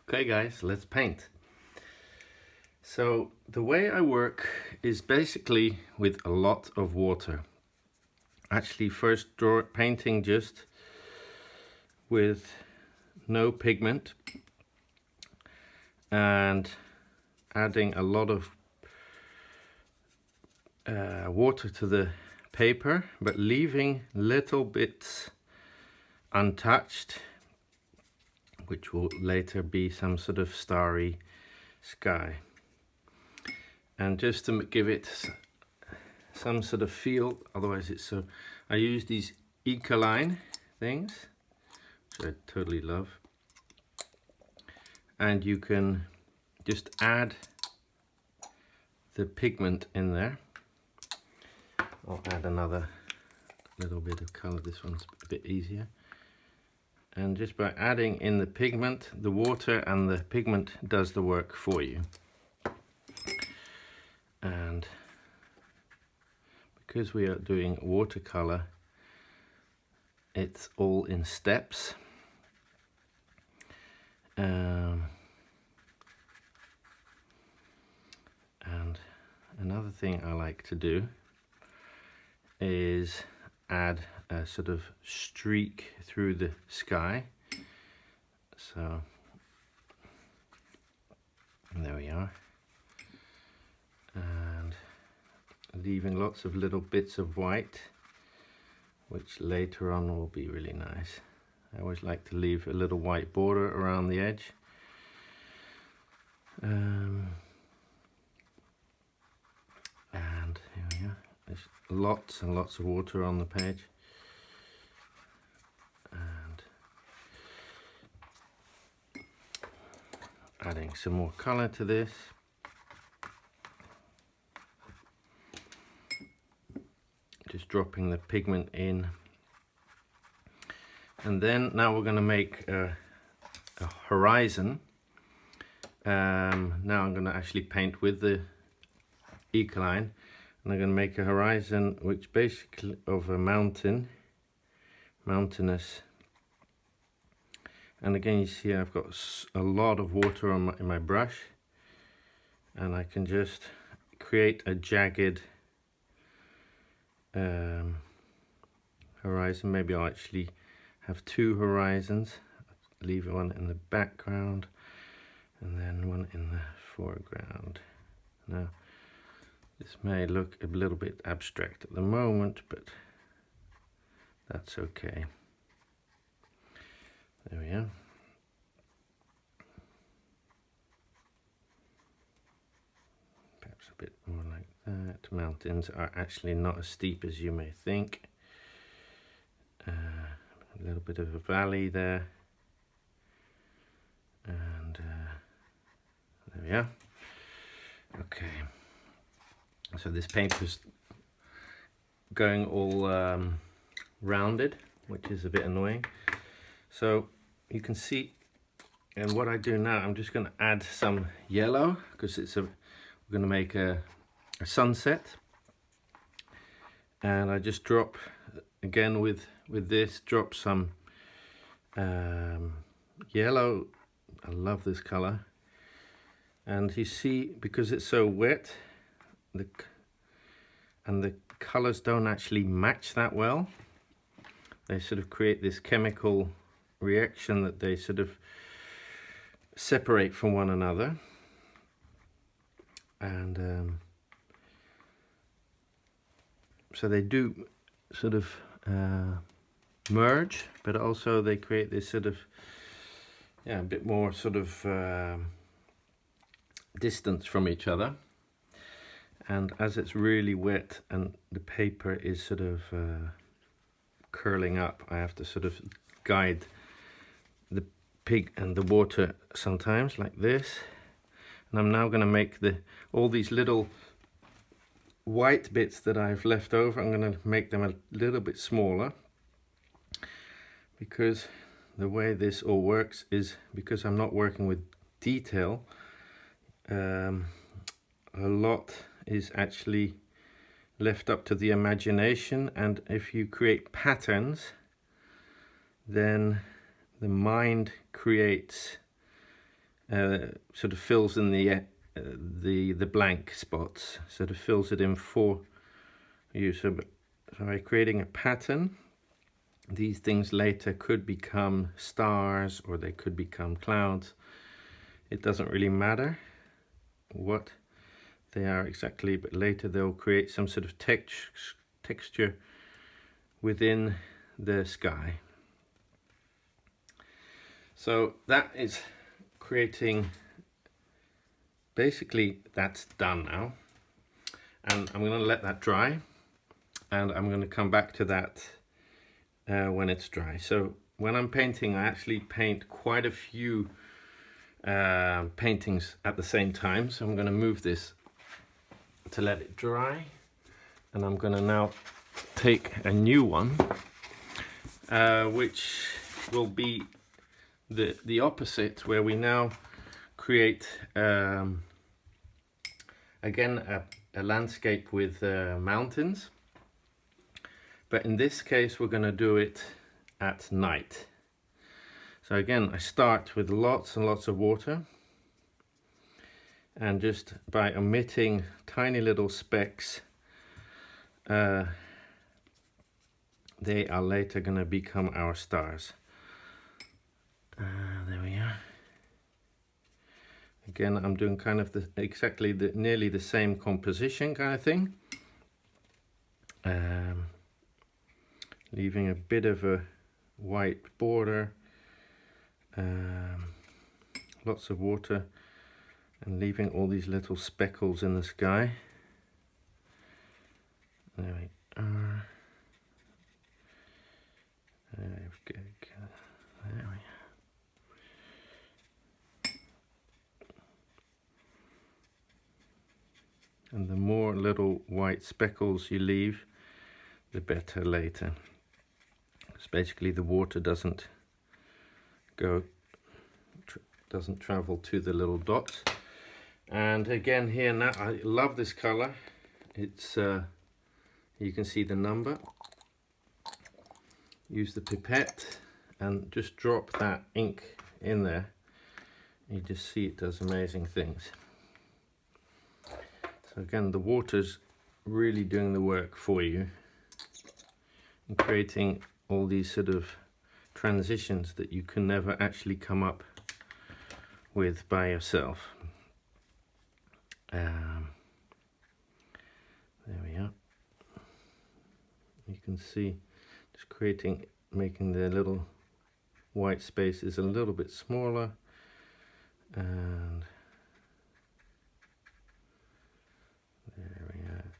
Okay guys, let's paint. So the way I work is basically with a lot of water. Actually first painting just with no pigment and adding a lot of water to the paper, but leaving little bits untouched, which will later be some sort of starry sky. And just to give it some sort of feel, otherwise it's so, I use these Ecoline things, which I totally love. And you can just add the pigment in there. I'll add another little bit of color. This one's a bit easier. And just by adding in the pigment, the water and the pigment does the work for you. And because we are doing watercolor, it's all in steps. And another thing I like to do is add a sort of streak through the sky. So there we are. And leaving lots of little bits of white, which later on will be really nice. I always like to leave a little white border around the edge. And here we are. There's lots and lots of water on the page. And adding some more color to this. Just dropping the pigment in. And then now we're going to make a horizon. Now I'm going to actually paint with the Ecoline, and I'm going to make a horizon which basically of a mountainous. And again, you see I've got a lot of water on in my brush, and I can just create a jagged horizon. Maybe I'll actually have two horizons. Leave one in the background and then one in the foreground. Now this may look a little bit abstract at the moment, but that's okay. There we are. Perhaps a bit more like that. Mountains are actually not as steep as you may think. A little bit of a valley there. And there we are. Okay. So this paper's going all rounded, which is a bit annoying. So you can see, and what I do now, I'm just going to add some yellow, because we're going to make a sunset. And I just drop, again with this, drop some yellow. I love this color. And you see, because it's so wet, the colors don't actually match that well. They sort of create this chemical reaction that they sort of separate from one another. And so they do sort of merge, but also they create this sort of, yeah, a bit more sort of distance from each other. And as it's really wet and the paper is sort of curling up, I have to sort of guide the pig and the water sometimes like this. And I'm now going to make all these little white bits that I've left over, I'm going to make them a little bit smaller, because the way this all works is, because I'm not working with detail, a lot is actually left up to the imagination. And if you create patterns, then the mind creates sort of fills in the blank spots, sort of fills it in for you. So by creating a pattern, these things later could become stars or they could become clouds. It doesn't really matter what they are exactly, but later they'll create some sort of texture within the sky. So that is creating, basically that's done now, and I'm going to let that dry, and I'm going to come back to that when it's dry. So when I'm painting, I actually paint quite a few paintings at the same time, so I'm going to move this to let it dry, and I'm going to now take a new one, which will be the opposite, where we now create again a landscape with mountains, but in this case we're going to do it at night. So again, I start with lots and lots of water, and just by omitting tiny little specks, they are later going to become our stars. There we are. Again, I'm doing kind of nearly the same composition kind of thing, leaving a bit of a white border, lots of water, and leaving all these little speckles in the sky. There we are. There we go. There we are. And the more little white speckles you leave, the better later. Because basically the water doesn't travel to the little dots. And again here now, I love this color. It's you can see the number. Use the pipette and just drop that ink in there. You just see it does amazing things. So again, the water's really doing the work for you and creating all these sort of transitions that you can never actually come up with by yourself. There we are. You can see just making the little white spaces a little bit smaller, and there we are.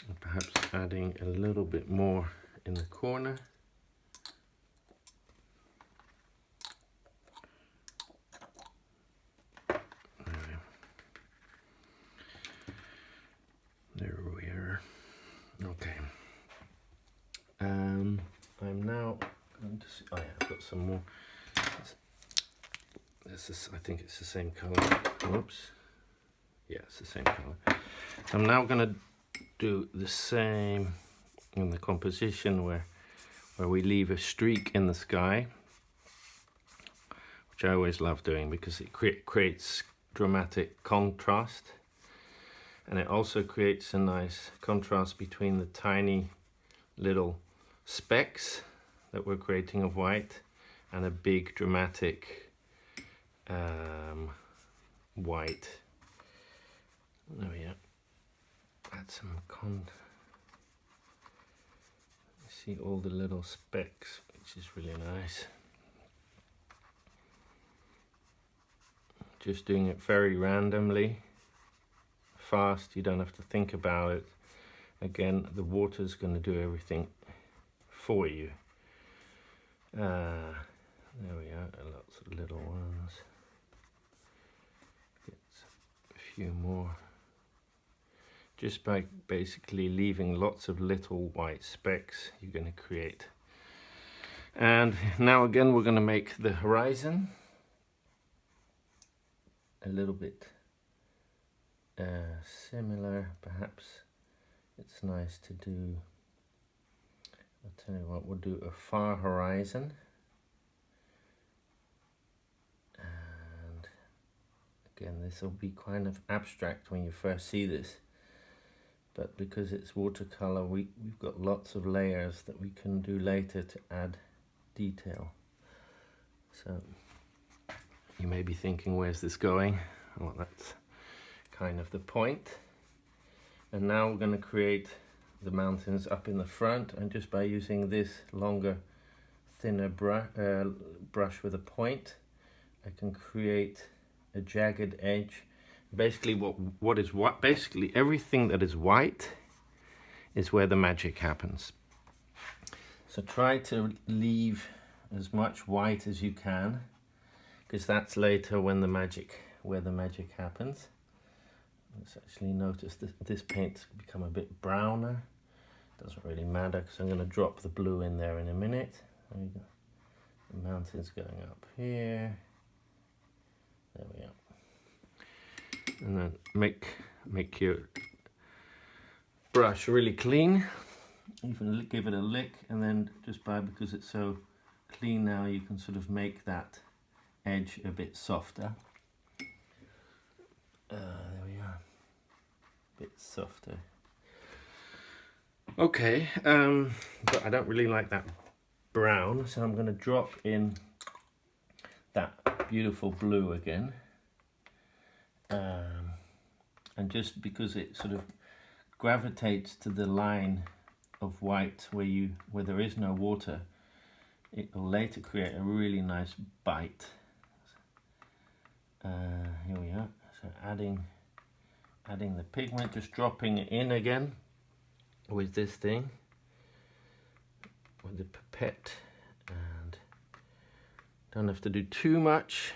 And perhaps adding a little bit more in the corner. There we are. Okay. I'm now going to see. Oh yeah, I've got some more. This is, I think it's the same color. Whoops. Yeah, it's the same color. So I'm now going to do the same in the composition where we leave a streak in the sky, which I always love doing because it creates dramatic contrast. And it also creates a nice contrast between the tiny little specks that we're creating of white and a big dramatic white. There we are. Add some see all the little specks, which is really nice. Just doing it very randomly. Fast, you don't have to think about it. Again, the water's going to do everything for you. There we are, lots of little ones. Get a few more. Just by basically leaving lots of little white specks, you're going to create. And now again, we're going to make the horizon a little bit similar. Perhaps it's nice to do, I'll tell you what, we'll do a far horizon, Again, this will be kind of abstract when you first see this, but because it's watercolor, we've got lots of layers that we can do later to add detail. So you may be thinking, where's this going? Well, that's kind of the point. And now we're going to create the mountains up in the front, and just by using this longer, thinner brush with a point, I can create a jagged edge. Basically what is what basically everything that is white is where the magic happens. So try to leave as much white as you can, because that's later when where the magic happens. Let's actually notice that this paint's become a bit browner. Doesn't really matter, because I'm going to drop the blue in there in a minute. There you go. The mountain's going up here. There we are. And then make your brush really clean. Even give it a lick, and then because it's so clean now, you can sort of make that edge a bit softer. There we are. A bit softer. Okay, but I don't really like that brown, so I'm going to drop in that beautiful blue again. And just because it sort of gravitates to the line of white where there is no water, it will later create a really nice bite. Here we are. So adding the pigment, just dropping it in again with this thing, with the pipette, and don't have to do too much.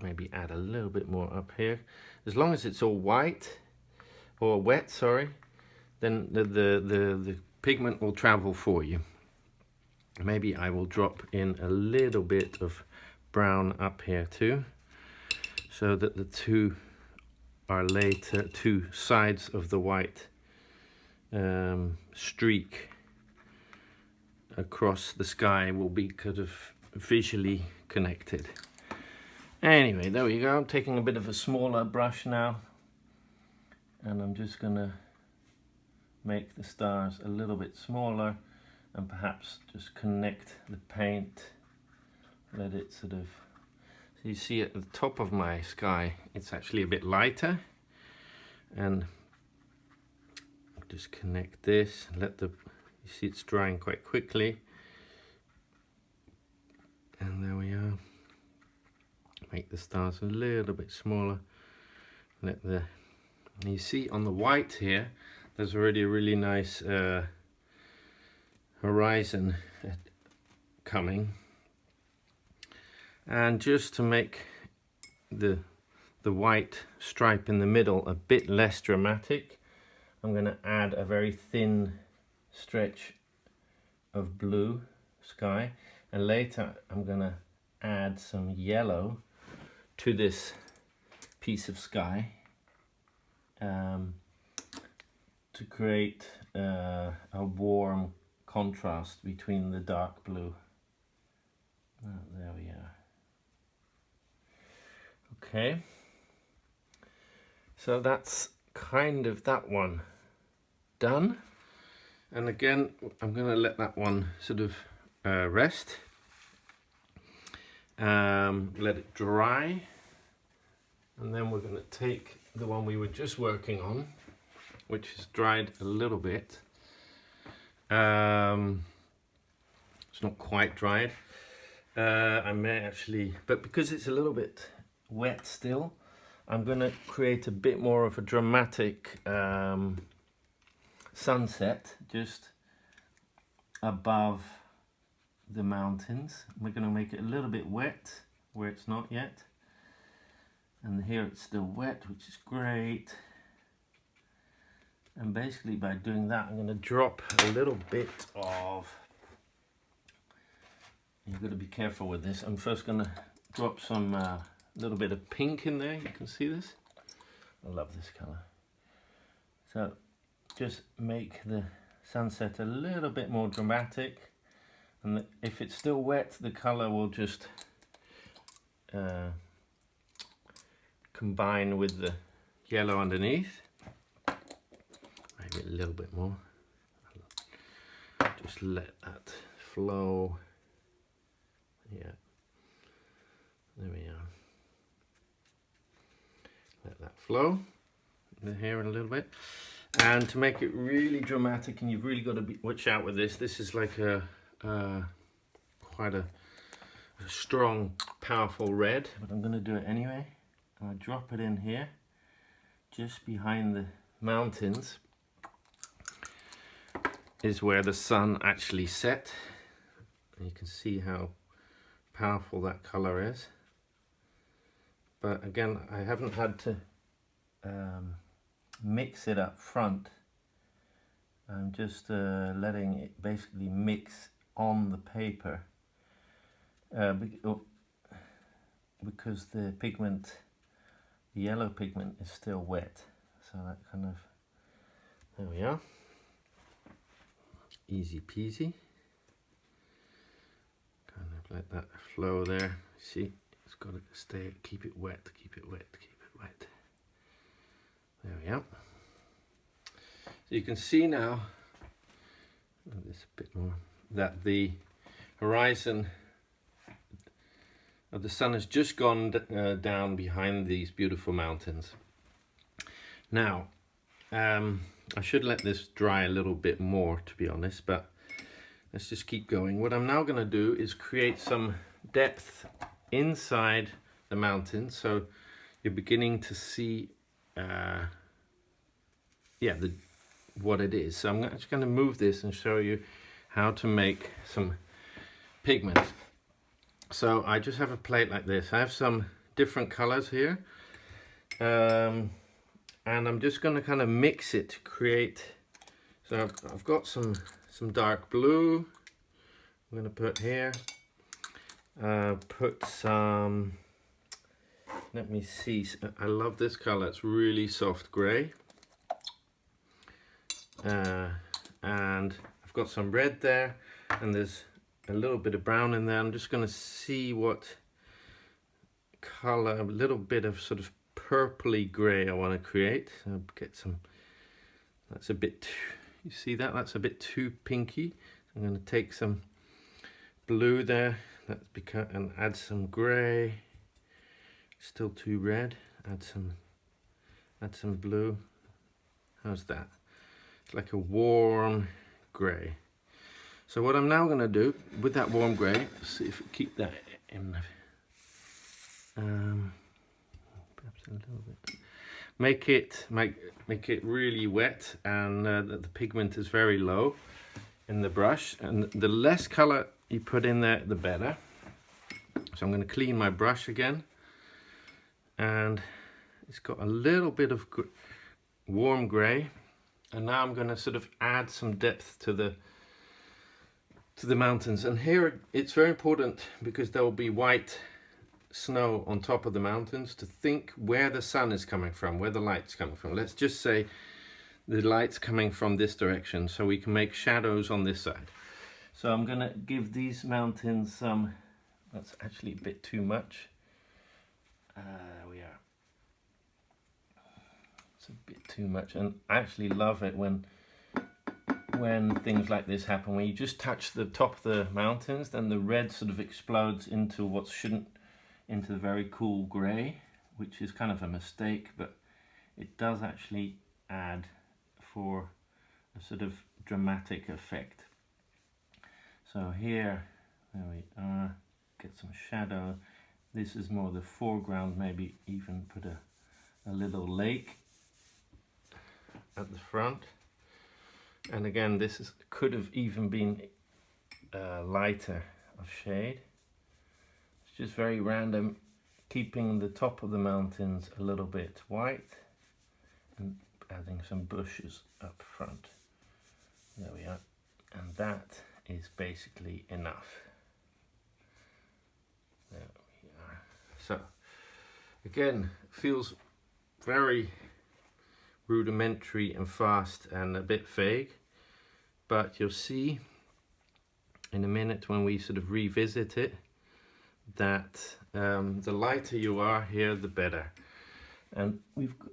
Maybe add a little bit more up here. As long as it's all white or wet, sorry, then the pigment will travel for you. Maybe I will drop in a little bit of brown up here too, so that the two sides of the white streak across the sky will be kind of visually connected. Anyway, there we go. I'm taking a bit of a smaller brush now, and I'm just gonna make the stars a little bit smaller, and perhaps just connect the paint, let it sort of, so you see at the top of my sky it's actually a bit lighter, and just connect this, you see it's drying quite quickly, and there we are. Make the stars a little bit smaller. You see on the white here, there's already a really nice horizon coming. And just to make the white stripe in the middle a bit less dramatic, I'm going to add a very thin stretch of blue sky, and later I'm going to add some yellow to this piece of sky to create a warm contrast between the dark blue. There we are. Okay, so that's kind of that one done, and again I'm going to let that one sort of rest. Let it dry, and then we're going to take the one we were just working on, which has dried a little bit. It's not quite dried. I may actually, but because it's a little bit wet still, I'm going to create a bit more of a dramatic sunset just above the mountains. We're going to make it a little bit wet where it's not yet, and here it's still wet, which is great. And basically by doing that, I'm going to drop a little bit of, you've got to be careful with this, I'm first going to drop some little bit of pink in there. You can see this. I love this color. So just make the sunset a little bit more dramatic. And if it's still wet, the color will just combine with the yellow underneath. Maybe a little bit more. Just let that flow. Yeah, there we are. Let that flow here in a little bit. And to make it really dramatic, and you've really got to watch out with this. This is like a quite a strong, powerful red, but I'm going to do it anyway. I drop it in here, just behind the mountains is where the sun actually set. And you can see how powerful that color is. But again, I haven't had to mix it up front. I'm just letting it basically mix on the paper because the pigment, the yellow pigment, is still wet. So that kind of, there we are. Easy peasy. Kind of let that flow there. See, it's got to stay, keep it wet, keep it wet, keep it wet. There we are. So you can see now, this a bit more, that the horizon of the sun has just gone down behind these beautiful mountains. Now, I should let this dry a little bit more, to be honest, but let's just keep going. What I'm now going to do is create some depth inside the mountain, so you're beginning to see what it is. So I'm just going to move this and show you how to make some pigment. So I just have a plate like this. I have some different colors here, and I'm just going to kind of mix it to create. So I've got some dark blue I'm going to put here. Put some, let me see, I love this color, it's really soft grey. And I've got some red there, and there's a little bit of brown in there. I'm just going to see what color, a little bit of sort of purpley grey I want to create. So get some, that's a bit too, you see that? That's a bit too pinky. I'm going to take some blue there, that's because, and add some grey. Still too red. Add some blue. How's that? It's like a warm grey. So what I'm now going to do with that warm grey, see if we keep that in. Perhaps a little bit. Make it really wet, and the pigment is very low in the brush. And the less colour you put in there, the better. So I'm going to clean my brush again, and it's got a little bit of warm grey. And now I'm going to sort of add some depth to the mountains. And here it's very important, because there will be white snow on top of the mountains, to think where the sun is coming from, where the light's coming from. Let's just say the light's coming from this direction, so we can make shadows on this side. So I'm going to give these mountains some, that's actually a bit too much. There we are. It's a bit too much, and I actually love it when things like this happen, when you just touch the top of the mountains, then the red sort of explodes into what shouldn't, into the very cool grey, which is kind of a mistake, but it does actually add for a sort of dramatic effect. So here, there we are, get some shadow. This is more the foreground, maybe even put a little lake at the front. And again, this could have even been lighter of shade. It's just very random, keeping the top of the mountains a little bit white and adding some bushes up front. There we are. And that is basically enough. There we are. So again, feels very rudimentary and fast and a bit vague, but you'll see in a minute when we sort of revisit it that the lighter you are here, the better. And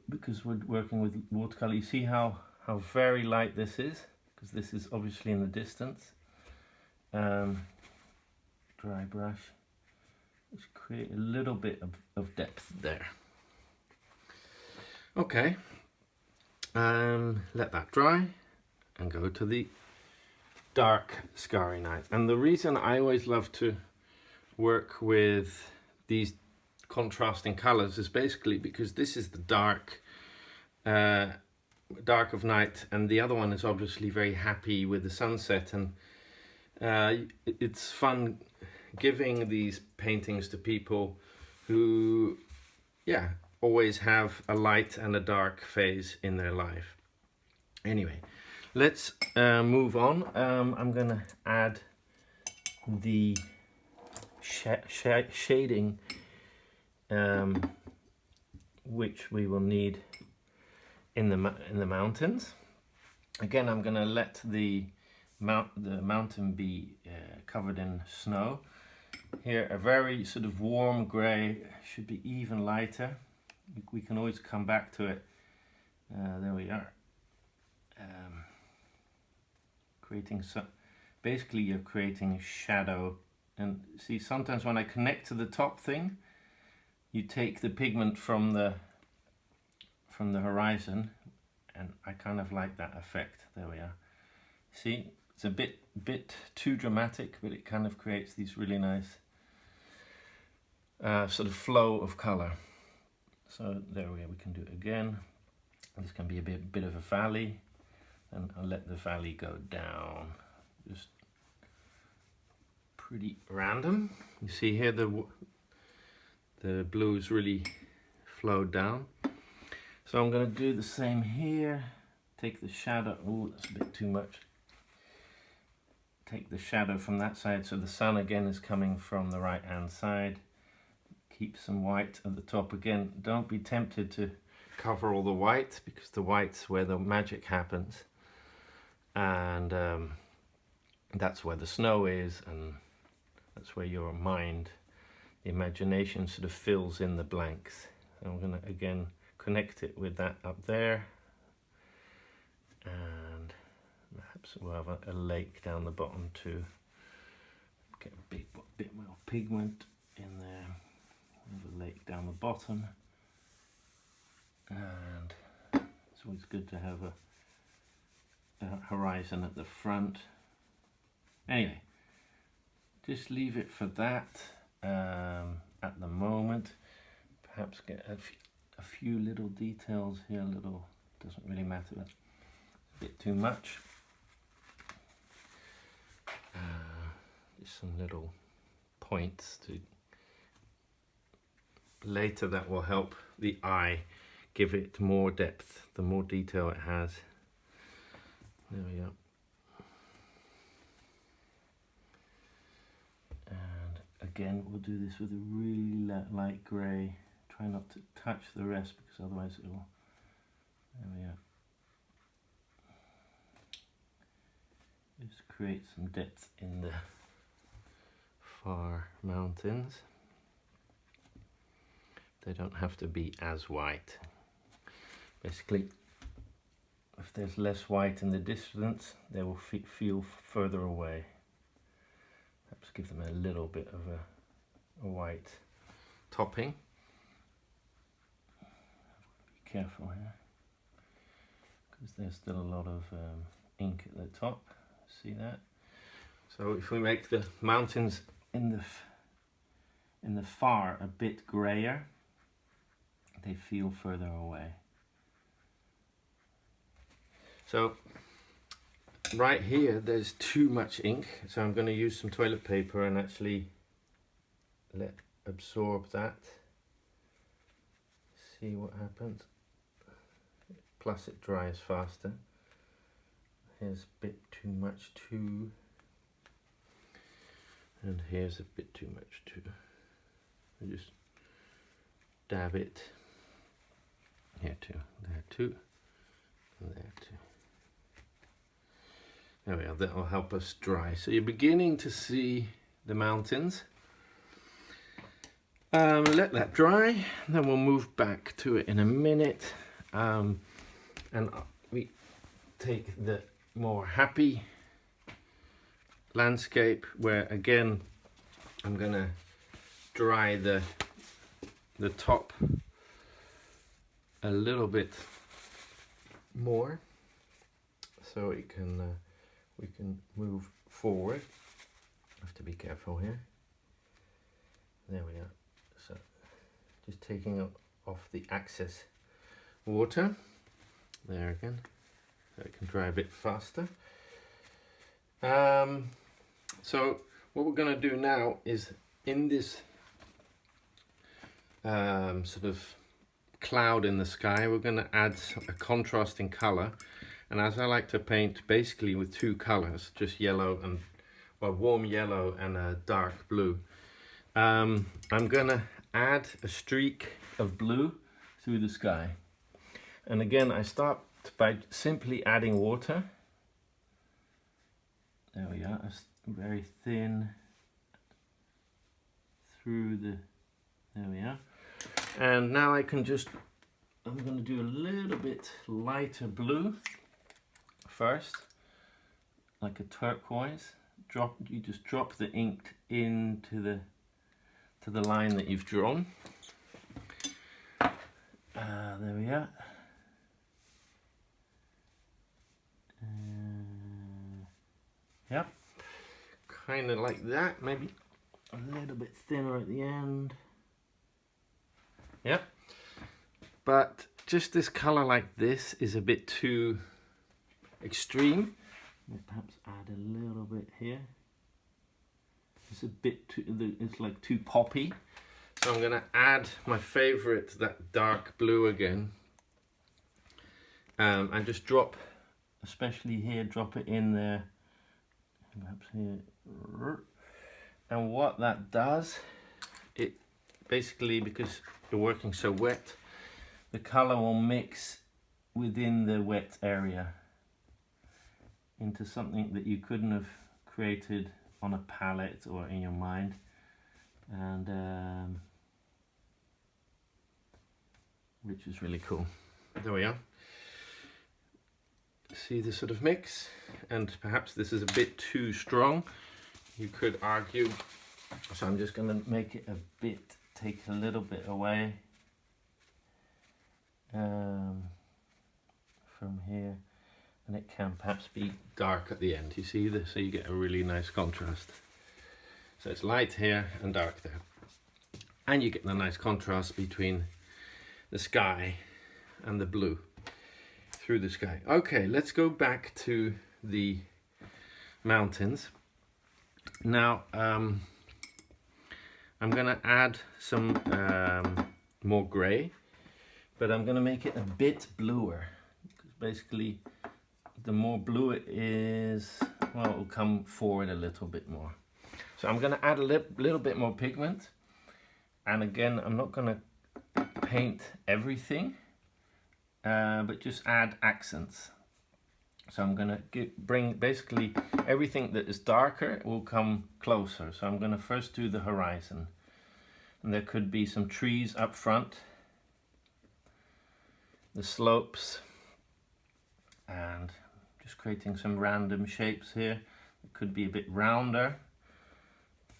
because we're working with watercolor, you see how very light this is, because this is obviously in the distance. Dry brush, just create a little bit of depth there. Okay, let that dry and go to the dark Starry Night. And the reason I always love to work with these contrasting colors is basically because this is the dark of night, and the other one is obviously very happy with the sunset. And it's fun giving these paintings to people who, yeah, always have a light and a dark phase in their life. Anyway, let's move on. I'm gonna add the shading, which we will need in the mountains. Again, I'm gonna let the mountain be covered in snow. Here, a very sort of warm grey, should be even lighter. We can always come back to it. There we are. Basically you're creating shadow. And see, sometimes when I connect to the top thing, you take the pigment from the horizon, and I kind of like that effect. There we are. See, it's a bit too dramatic, but it kind of creates these really nice sort of flow of color. So there we go. We can do it again. This can be a bit of a valley, and I'll let the valley go down. Just pretty random. You see here the blues really flowed down. So I'm going to do the same here. Take the shadow. Oh, that's a bit too much. Take the shadow from that side, so the sun again is coming from the right hand side. Keep some white at the top. Again, don't be tempted to cover all the white, because the white's where the magic happens, and that's where the snow is, and that's where your mind, the imagination, sort of fills in the blanks. So I'm going to again connect it with that up there, and perhaps we'll have a lake down the bottom to get a bit more pigment in there. Have a lake down the bottom, and it's always good to have a horizon at the front. Anyway, just leave it for that at the moment. Perhaps get a few little details here. Little, doesn't really matter. That's a bit too much. Just some little points to later that will help the eye, give it more depth, the more detail it has. There we go. And again, we'll do this with a really light grey. Try not to touch the rest, because otherwise it will. There we are. Just create some depth in the far mountains. They don't have to be as white. Basically, if there's less white in the distance, they will feel further away. Perhaps give them a little bit of a white topping. Be careful here, because there's still a lot of ink at the top. See that? So if we make the mountains in the far a bit grayer, they feel further away. So right here there's too much ink, so I'm going to use some toilet paper and actually absorb that. See what happens. Plus it dries faster. Here's a bit too much too, and here's a bit too much too. I just dab it here too, there too, and there too. There we are, that will help us dry. So you're beginning to see the mountains. Let that dry, then we'll move back to it in a minute. And we take the more happy landscape, where again I'm gonna dry the top a little bit more, so we can move forward. I have to be careful here. There we are. So just taking off the excess water there again, so it can dry a bit faster. So what we're going to do now is, in this sort of cloud in the sky, we're going to add a contrasting color. And as I like to paint basically with two colors, just yellow and, well, warm yellow and a dark blue, I'm going to add a streak of blue through the sky. And again, I start by simply adding water. There we are, very thin through the, there we are. And now I can just, I'm going to do a little bit lighter blue first, like a turquoise. You just drop the ink into the line that you've drawn. There we are. Yep, kind of like that, maybe a little bit thinner at the end. Yep, but just this color like this is a bit too extreme. Perhaps add a little bit here. It's a bit too, it's like too poppy. So I'm going to add my favorite, that dark blue again. And just drop, especially here, drop it in there. Perhaps here. And what that does, it basically, because you're working so wet, the color will mix within the wet area into something that you couldn't have created on a palette or in your mind. And which is really cool. There we are. See the sort of mix, and perhaps this is a bit too strong, you could argue. So I'm just going to make it a bit, take a little bit away from here, and it can perhaps be dark at the end. You see this, so you get a really nice contrast. So it's light here and dark there, and you get the nice contrast between the sky and the blue through the sky. Okay, let's go back to the mountains. Now I'm going to add some more grey, but I'm going to make it a bit bluer. Basically, the more blue it is, well, it will come forward a little bit more. So I'm going to add a little bit more pigment, and again, I'm not going to paint everything, but just add accents. So I'm going to bring basically everything that is darker will come closer. So I'm going to first do the horizon, and there could be some trees up front, the slopes, and just creating some random shapes here. It could be a bit rounder.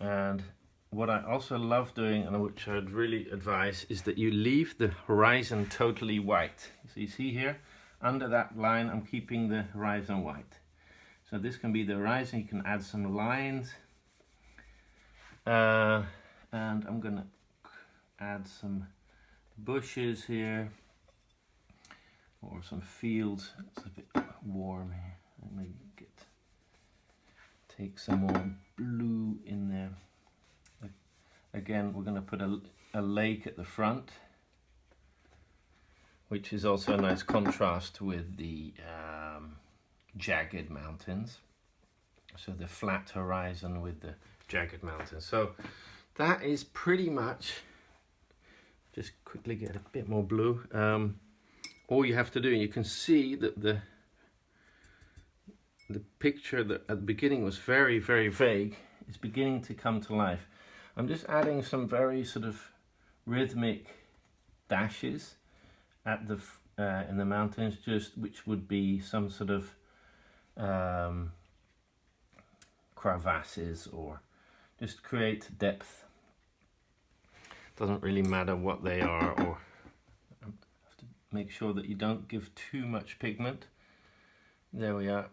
And what I also love doing, and which I'd really advise, is that you leave the horizon totally white. So you see here, under that line, I'm keeping the horizon white. So this can be the horizon. You can add some lines. And I'm going to add some bushes here, or some fields. It's a bit warm here. Maybe take some more blue in there. Again, we're going to put a lake at the front, which is also a nice contrast with the jagged mountains. So the flat horizon with the jagged mountains. So that is pretty much, just quickly get a bit more blue. All you have to do, you can see that the picture that at the beginning was very, very vague, is beginning to come to life. I'm just adding some very sort of rhythmic dashes at the in the mountains, just which would be some sort of crevasses, or just create depth. Doesn't really matter what they are, or have to make sure that you don't give too much pigment. There we are,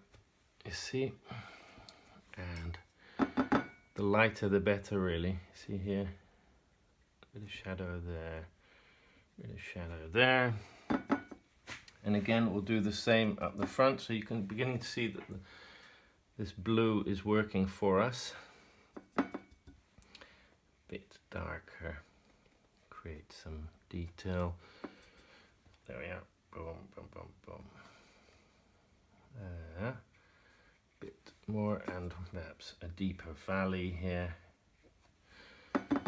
you see, and the lighter the better, really. See here, a bit of shadow there, a bit of shadow there. And again, we'll do the same up the front, so you can beginning to see that this blue is working for us. Bit darker, create some detail. There we are. Boom, boom, boom, boom. Bit more, and perhaps a deeper valley here. Yeah,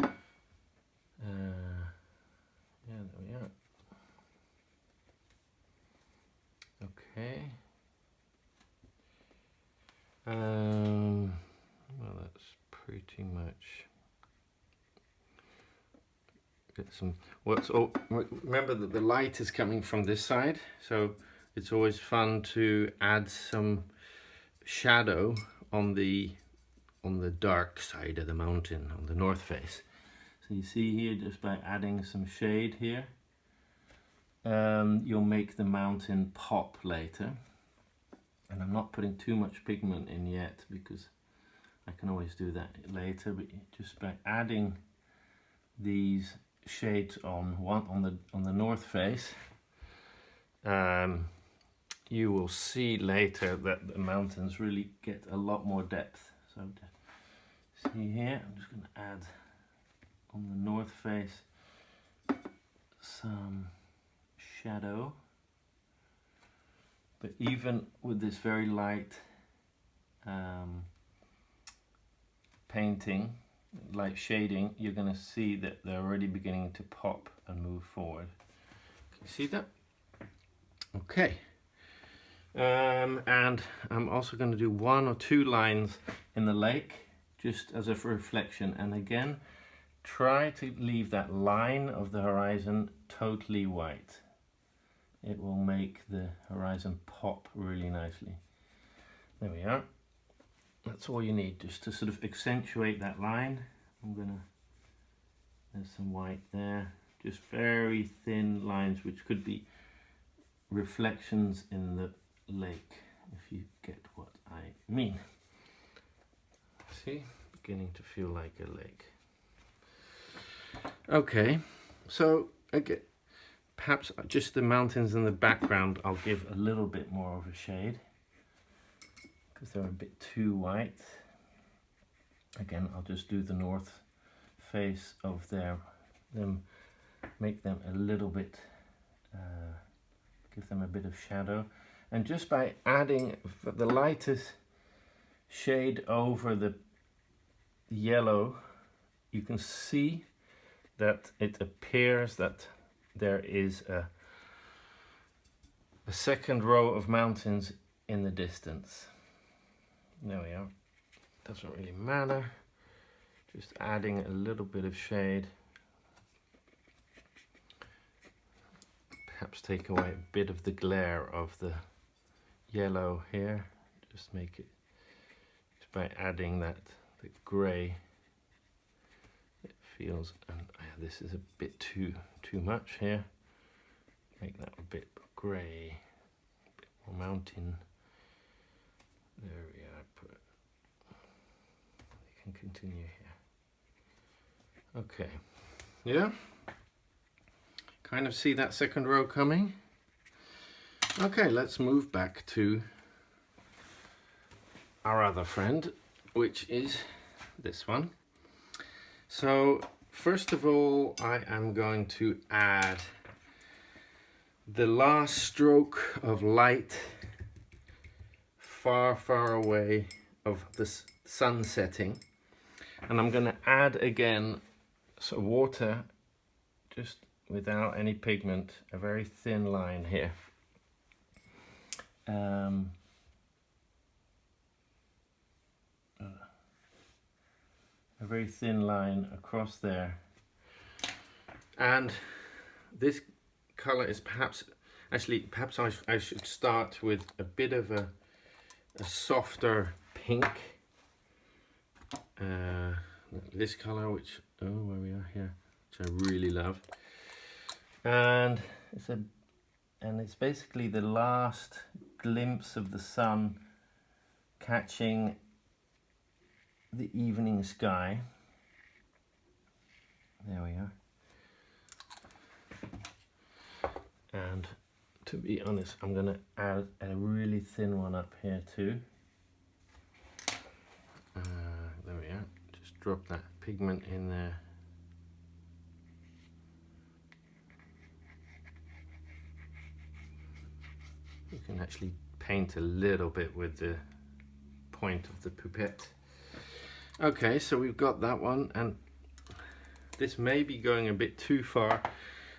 there we are. Okay. Well, that's pretty much. Get some. Remember that the light is coming from this side, so it's always fun to add some shadow on the dark side of the mountain, on the north face. So you see here, just by adding some shade here, you'll make the mountain pop later. And I'm not putting too much pigment in yet, because I can always do that later, but just by adding these shades on the north face, you will see later that the mountains really get a lot more depth. So see here, I'm just going to add on the north face some shadow. But even with this very light painting, light shading, you're going to see that they're already beginning to pop and move forward. Can you see that? Okay. And I'm also going to do 1 or 2 lines in the lake, just as a reflection. And again, try to leave that line of the horizon totally white. It will make the horizon pop really nicely. There we are. That's all you need, just to sort of accentuate that line. There's some white there. Just very thin lines, which could be reflections in the lake, if you get what I mean. See, beginning to feel like a lake. Okay, so again, perhaps just the mountains in the background I'll give a little bit more of a shade, because they're a bit too white. Again, I'll just do the north face of them, make them a little bit, give them a bit of shadow. And just by adding the lightest shade over the yellow, you can see that it appears that there is a second row of mountains in the distance. There we are. Doesn't really matter. Just adding a little bit of shade. Perhaps take away a bit of the glare of the yellow here. Just make it, just by adding that, the grey. It feels, and this is a bit too much here. Make that a bit grey, a bit more mountain. There we are. Put it. You can continue here. Okay. Yeah. Kind of see that second row coming. Okay, let's move back to our other friend, which is this one. So first of all, I am going to add the last stroke of light far, far away of the sun setting. And I'm going to add again some water, just without any pigment, a very thin line here. A very thin line across there, And this color is perhaps I should start with a bit of a softer pink. This color, which where we are here, which I really love, and it's basically the last glimpse of the sun catching the evening sky. There we are. And to be honest, I'm going to add a really thin one up here too. There we are. Just drop that pigment in there. You can actually paint a little bit with the point of the pipette. Okay, so we've got that one, and this may be going a bit too far,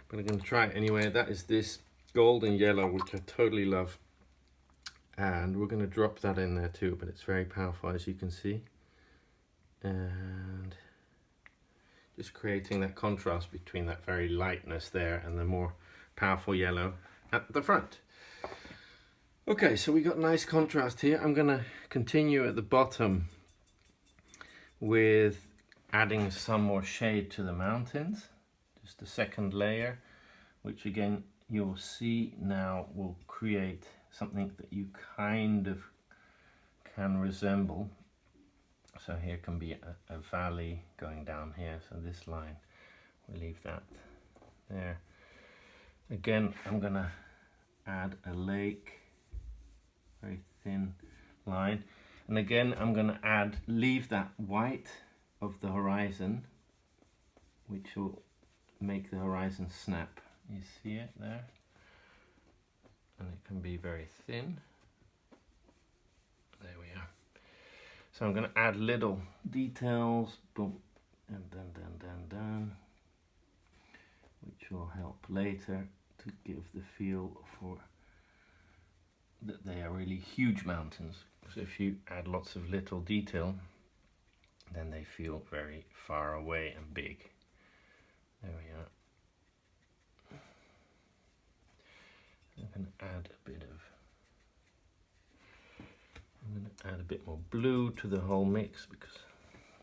but I'm going to try it anyway. That is this golden yellow, which I totally love, and we're going to drop that in there too, but it's very powerful, as you can see, and just creating that contrast between that very lightness there and the more powerful yellow at the front. Okay, so we got nice contrast here. I'm going to continue at the bottom with adding some more shade to the mountains, just a second layer, which again you'll see now will create something that you kind of can resemble. So here can be a valley going down here, so this line, we'll leave that there. Again, I'm gonna add a lake, very thin line, and again I'm gonna leave that white of the horizon, which will make the horizon snap. You see it there? And it can be very thin. There we are. So I'm going to add little details, boom, and then, which will help later to give the feel for that they are really huge mountains. So if you add lots of little detail, then they feel very far away and big. There we are. I'm going to add a bit more blue to the whole mix because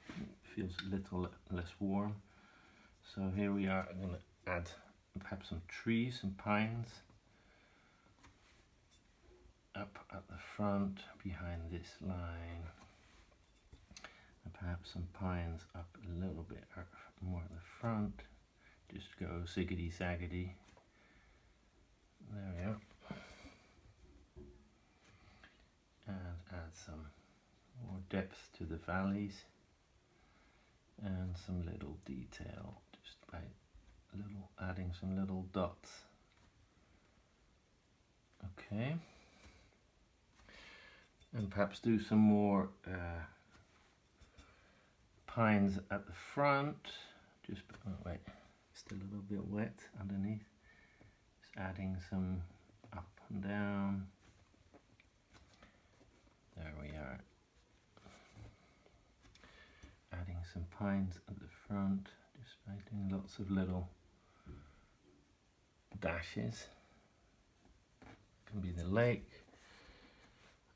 it feels a little less warm. So here we are. I'm going to add perhaps some trees, some pines up at the front behind this line, and perhaps some pines up a little bit more at the front. Just go ziggity zaggity. There we are. And add some more depth to the valleys and some little detail just by adding some little dots. Okay. And perhaps do some more pines at the front. Just, oh wait, still a little bit wet underneath. Just adding some up and down. There we are. Adding some pines at the front, just by doing lots of little dashes. Can be the lake.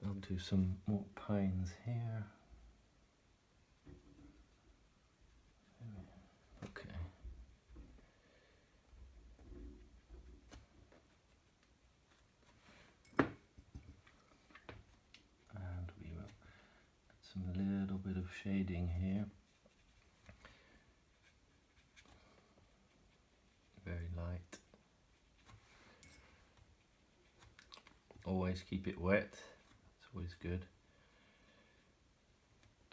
I'll do some more pines here. Okay. And we will add some little bit of shading here. Very light. Always keep it wet. It's always good.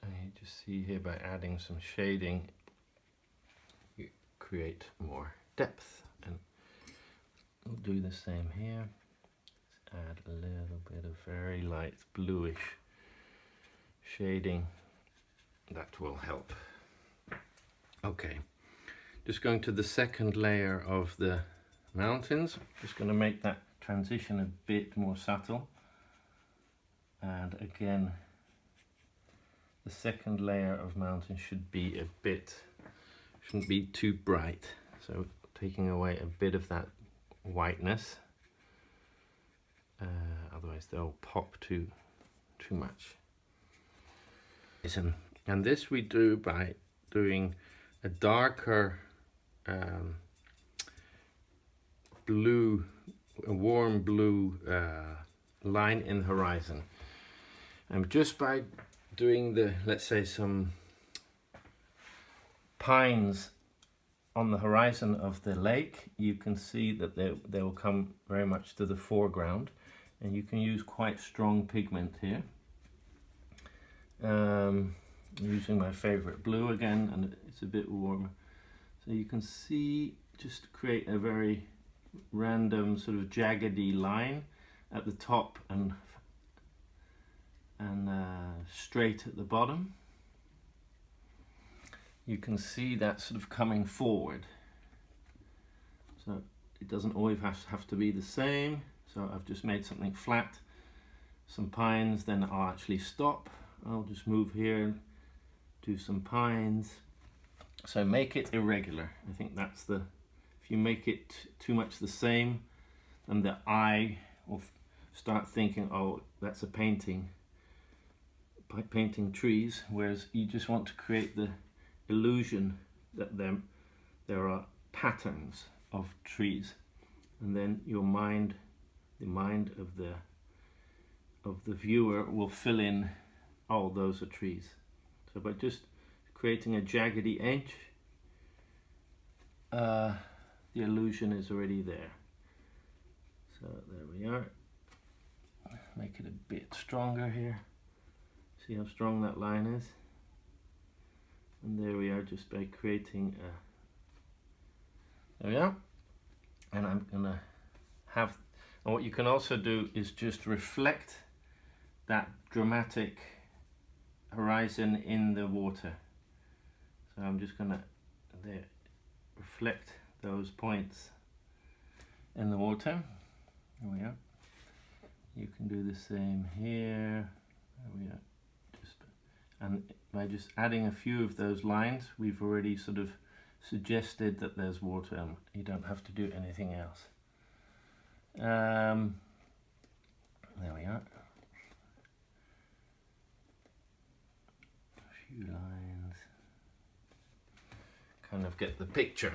And you just see here by adding some shading, you create more depth. And we'll do the same here. Let's add a little bit of very light bluish shading. That will help. Okay, just going to the second layer of the mountains. Just going to make that transition a bit more subtle. And again, the second layer of mountain shouldn't be too bright. So taking away a bit of that whiteness. Otherwise they'll pop too much. And this we do by doing a darker blue, a warm blue line in the horizon. And just by doing the, let's say, some pines on the horizon of the lake, you can see that they will come very much to the foreground, and you can use quite strong pigment here. Using my favorite blue again, and it's a bit warmer, so you can see, just create a very random sort of jaggedy line at the top and straight at the bottom. You can see that sort of coming forward, so it doesn't always have to be the same. So I've just made something flat, some pines, then I'll actually stop. I'll just move here, do some pines. So make it irregular. I think that's the, if you make it too much the same, then the eye will start thinking, oh, that's a painting, by painting trees, whereas you just want to create the illusion that there are patterns of trees, and then your mind, the mind of the viewer will fill in, oh, those are trees. So by just creating a jaggedy edge, the illusion is already there. So there we are. Make it a bit stronger here. See how strong that line is? And there we are, just by creating a, there we are. And I'm gonna have, and what you can also do is just reflect that dramatic horizon in the water. So I'm just gonna there reflect those points in the water. There we are. You can do the same here. There we are. And by just adding a few of those lines, we've already sort of suggested that there's water, and you don't have to do anything else. There we are. A few lines. Kind of get the picture.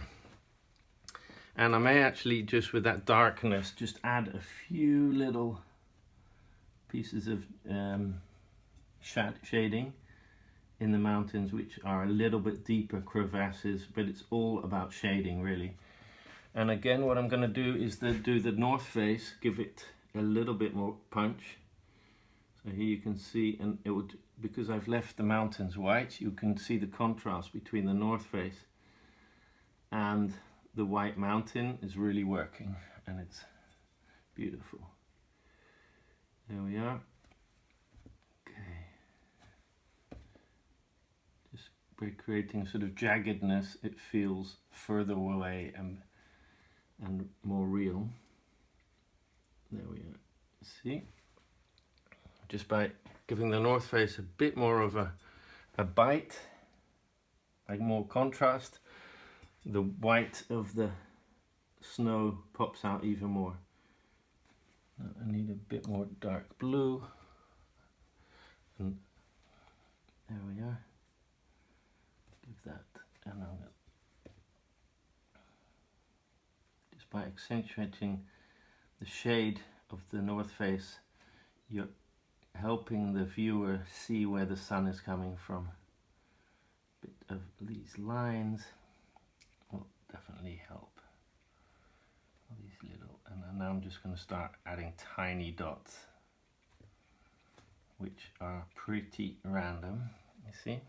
And I may actually, just with that darkness, just add a few little pieces of shading in the mountains, which are a little bit deeper crevasses, but it's all about shading really. And again, what I'm going to do is do the north face, give it a little bit more punch. So here you can see, and it would, because I've left the mountains white, you can see the contrast between the north face and the white mountain is really working, and it's beautiful. There we are. By creating sort of jaggedness, it feels further away and more real. There we are. See? Just by giving the north face a bit more of a bite, like more contrast, the white of the snow pops out even more. Now I need a bit more dark blue. And there we are. That, and just by accentuating the shade of the north face, you're helping the viewer see where the sun is coming from. A bit of these lines will definitely help. All these little, and now I'm just going to start adding tiny dots, which are pretty random, you see?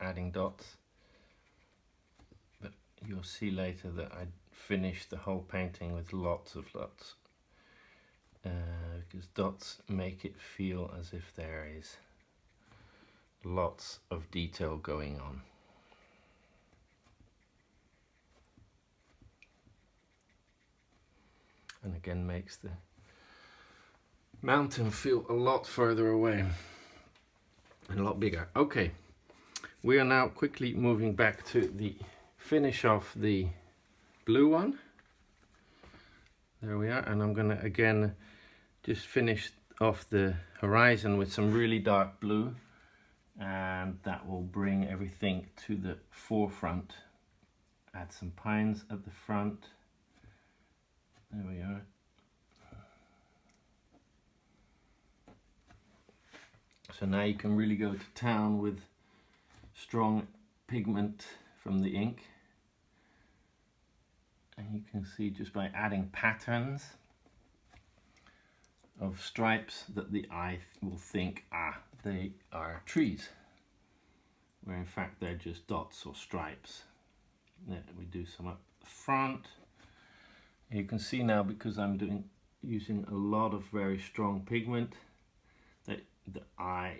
Adding dots, but you'll see later that I finished the whole painting with lots of dots, because dots make it feel as if there is lots of detail going on. And again makes the mountain feel a lot further away and a lot bigger. Okay. We are now quickly moving back to the finish off the blue one. There we are, and I'm going to again just finish off the horizon with some really dark blue, and that will bring everything to the forefront. Add some pines at the front. There we are. So now you can really go to town with strong pigment from the ink. And you can see just by adding patterns of stripes that the eye will think, ah, they are trees, where in fact they're just dots or stripes. There, we do some up the front. You can see now, because I'm using a lot of very strong pigment, that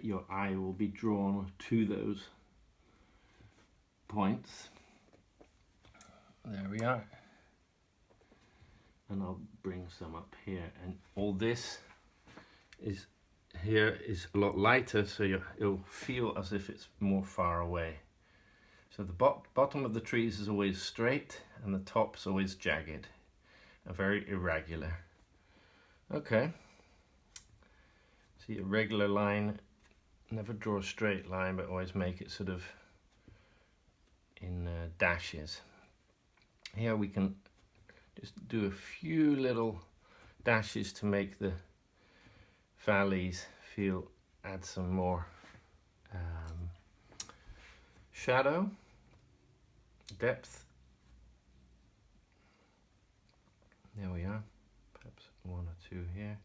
your eye will be drawn to those points. There we are. And I'll bring some up here, and all this is a lot lighter, so you'll feel as if it's more far away. So the bottom of the trees is always straight and the top's always jagged and very irregular. Okay, see a regular line, never draw a straight line, but always make it sort of in dashes. Here we can just do a few little dashes to make the valleys add some more shadow, depth. There we are, perhaps one or two here.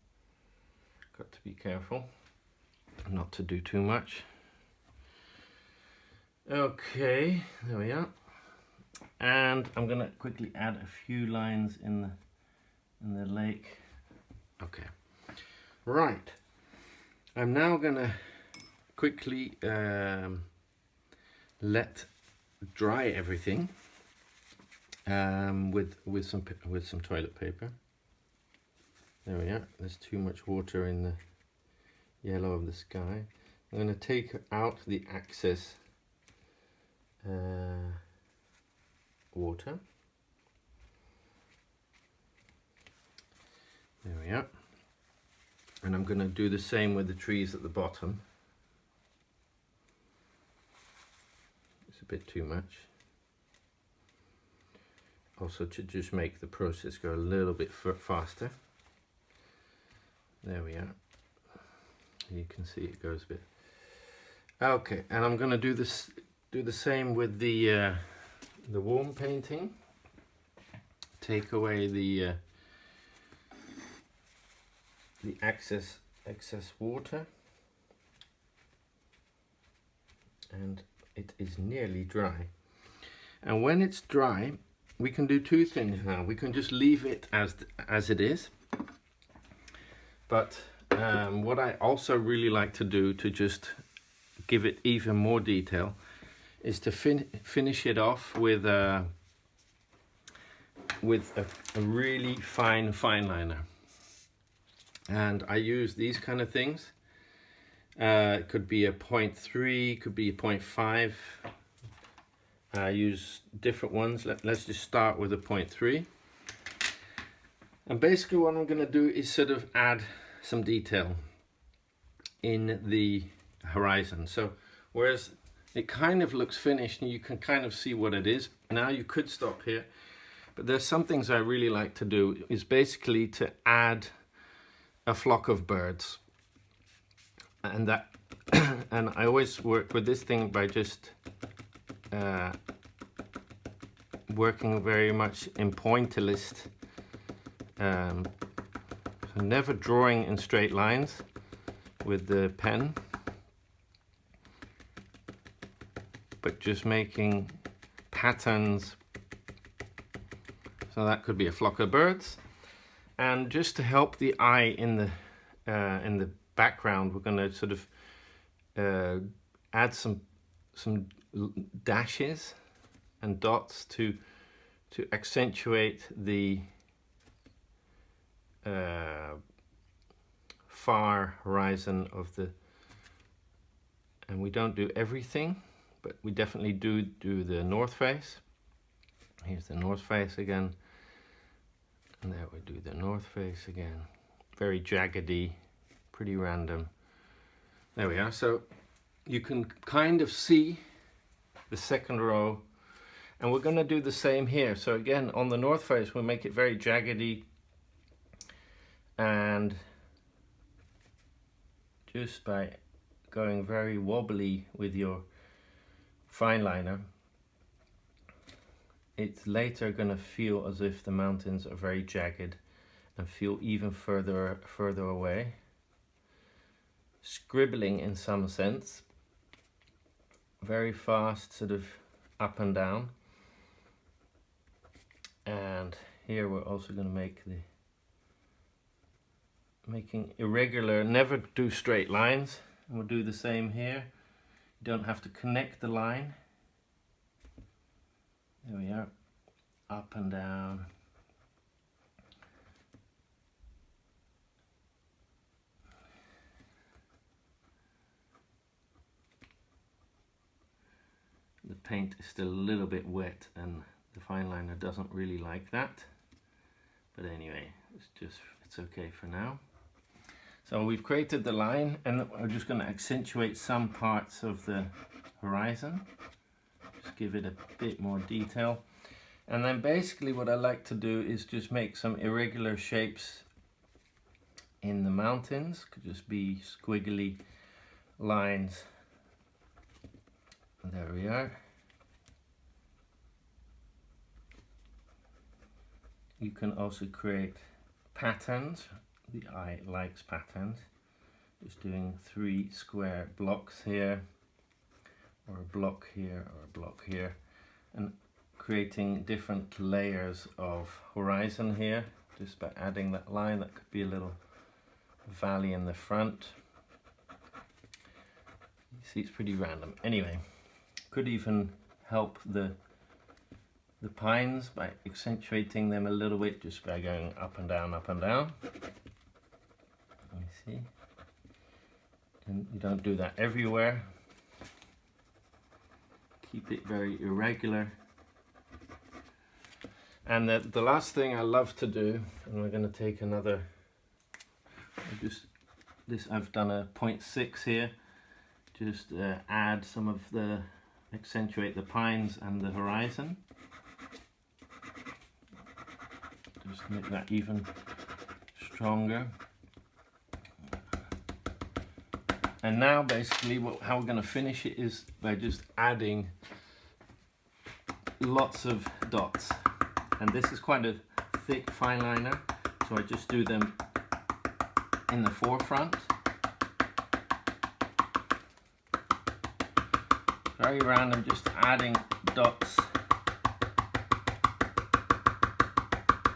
Got to be careful not to do too much. Okay, there we are. And I'm gonna quickly add a few lines in the lake. Okay, right. I'm now gonna quickly let dry everything with some toilet paper. There we are. There's too much water in the yellow of the sky. I'm going to take out the excess water. There we are. And I'm going to do the same with the trees at the bottom. It's a bit too much. Also to just make the process go a little bit faster. There we are. You can see it goes a bit. Okay, and I'm going to do the same with the warm painting. Take away the excess water, and it is nearly dry. And when it's dry, we can do two things now. We can just leave it as it is, but what I also really like to do to just give it even more detail is to finish it off with a really fine liner. And I use these kind of things. It could be a 0.3, could be a 0.5. I use different ones. Let's just start with a 0.3. And basically what I'm going to do is sort of add some detail in the horizon. So whereas it kind of looks finished and you can kind of see what it is, now you could stop here. But there's some things I really like to do, is basically to add a flock of birds. And that and I always work with this thing by just working very much in pointillist, so never drawing in straight lines with the pen, but just making patterns. So that could be a flock of birds. And just to help the eye in the background, we're going to sort of add some dashes and dots to accentuate the far horizon of the. And we don't do everything, but we definitely do the north face. Here's the north face again. And there we do the north face again. Very jaggedy, pretty random. There we are. So you can kind of see the second row. And we're going to do the same here. So again, on the north face, we'll make it very jaggedy. And just by going very wobbly with your fine liner, it's later going to feel as if the mountains are very jagged and feel even further away. Scribbling in some sense. Very fast, sort of up and down. And here we're also going to make making irregular, never do straight lines. And we'll do the same here. You don't have to connect the line. There we are, up and down. The paint is still a little bit wet and the fine liner doesn't really like that. But anyway, it's okay for now. So we've created the line and we're just going to accentuate some parts of the horizon. Just give it a bit more detail. And then basically what I like to do is just make some irregular shapes in the mountains. Could just be squiggly lines. There we are. You can also create patterns. The eye likes patterns. Just doing 3 square blocks here, or a block here, or a block here, and creating different layers of horizon here, just by adding that line. That could be a little valley in the front. You see, it's pretty random. Anyway, could even help the pines by accentuating them a little bit, just by going up and down, up and down. You see, and you don't do that everywhere. Keep it very irregular. And the last thing I love to do, and we're going to take another, I've done a 0.6 here, just add some of accentuate the pines and the horizon. Just make that even stronger. And now basically how we're going to finish it is by just adding lots of dots. And this is quite a thick fine liner, so I just do them in the forefront. Very random, just adding dots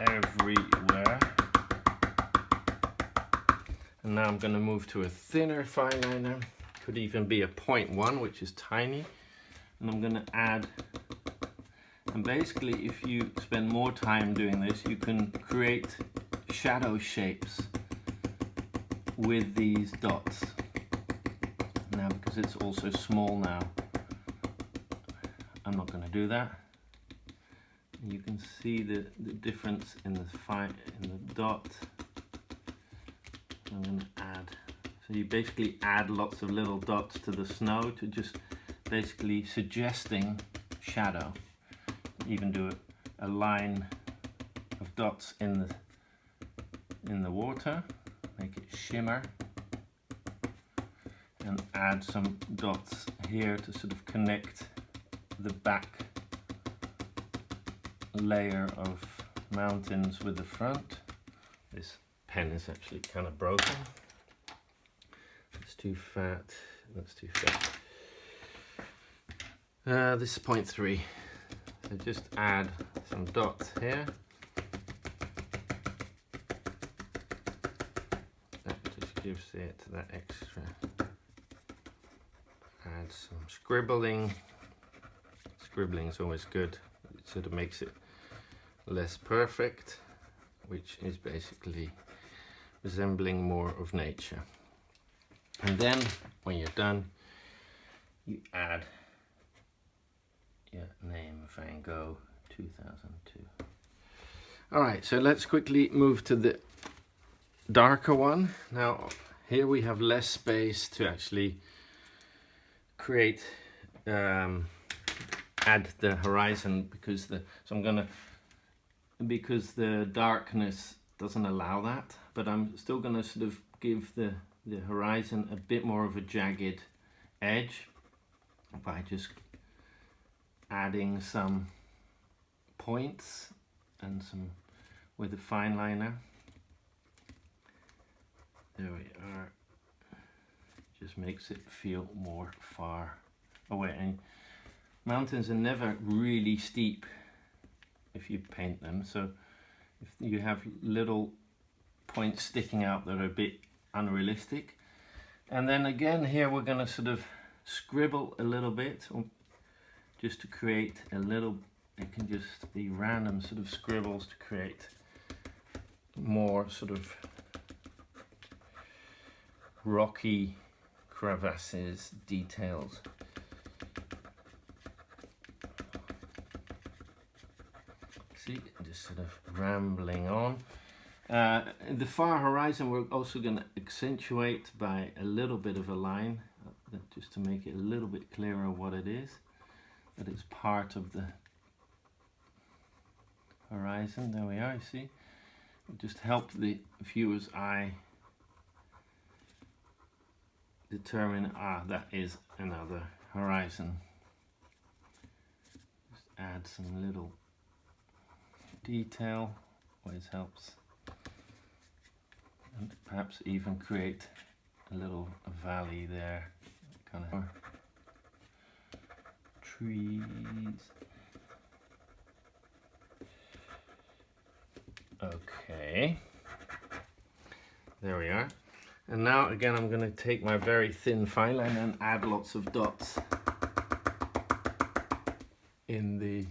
everywhere. And now I'm going to move to a thinner fine liner. Could even be a 0.1, which is tiny. And I'm going to add, and basically if you spend more time doing this, you can create shadow shapes with these dots. Now, because it's also small now, I'm not going to do that. You can see the difference in the dot. I'm going to add, so you basically add lots of little dots to the snow to just basically suggesting shadow. Even do a line of dots in the water, make it shimmer, and add some dots here to sort of connect the back layer of mountains with the front. This pen is actually kind of broken. It's too fat. That's too fat. This is 0.3. So just add some dots here. That just gives it that extra. Add some scribbling. Scribbling is always good. It sort of makes it less perfect, which is basically resembling more of nature. And then when you're done, you add your name Van Gogh to 2002. All right, so let's quickly move to the darker one. Now here we have less space to actually create, add the horizon, because the darkness doesn't allow that, but I'm still gonna sort of give the horizon a bit more of a jagged edge by just adding some points and some with a fine liner. There we are. Just makes it feel more far away. And mountains are never really steep if you paint them, so if you have little points sticking out that are a bit unrealistic. And then again here we're going to sort of scribble a little bit, just to create a little, it can just be random sort of scribbles to create more sort of rocky crevasses, details. See, just sort of rambling on. The far horizon we're also going to accentuate by a little bit of a line, just to make it a little bit clearer what it is, that it's part of the horizon. There we are, you see. Just help the viewer's eye determine, that is another horizon. Just add some little detail, always helps. And perhaps even create a little valley there, kind of trees. Okay, there we are. And now again I'm going to take my very thin fine line and add lots of dots in the,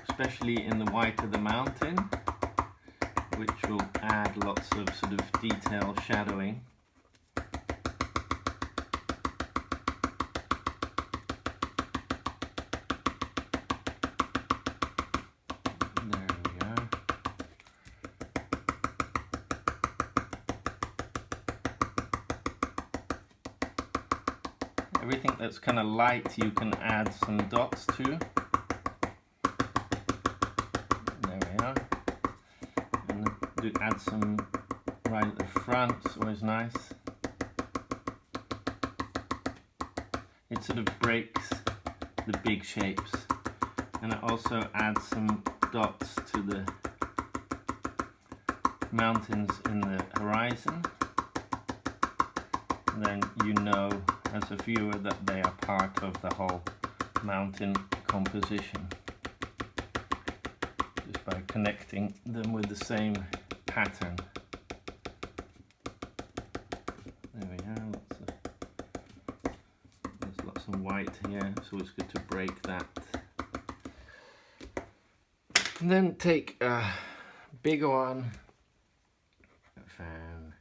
especially in the white of the mountain, which will add lots of sort of detail shadowing. Everything that's kind of light you can add some dots to. There we are. And do add some right at the front, it's always nice. It sort of breaks the big shapes. And it also adds some dots to the mountains in the horizon. And then you know as a viewer that they are part of the whole mountain composition, just by connecting them with the same pattern. There we are, there's lots of white here, so it's good to break that. And then take a bigger one, Van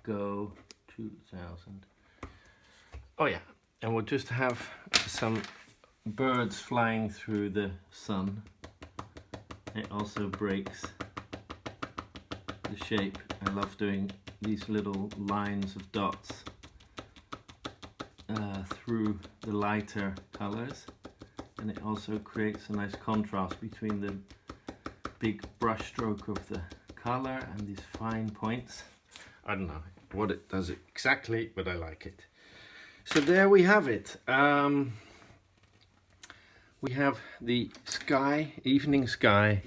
Gogh 2000. Oh yeah, and we'll just have some birds flying through the sun. It also breaks the shape. I love doing these little lines of dots through the lighter colors, and it also creates a nice contrast between the big brush stroke of the color and these fine points. I don't know what it does exactly, but I like it. So there we have it. We have the sky, evening sky,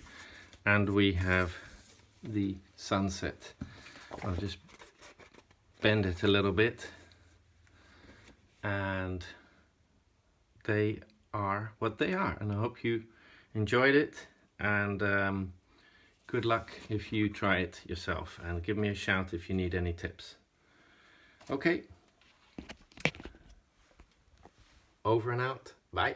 and we have the sunset. I'll just bend it a little bit, and they are what they are. And I hope you enjoyed it, and good luck if you try it yourself, and give me a shout if you need any tips. Okay. Over and out. Bye.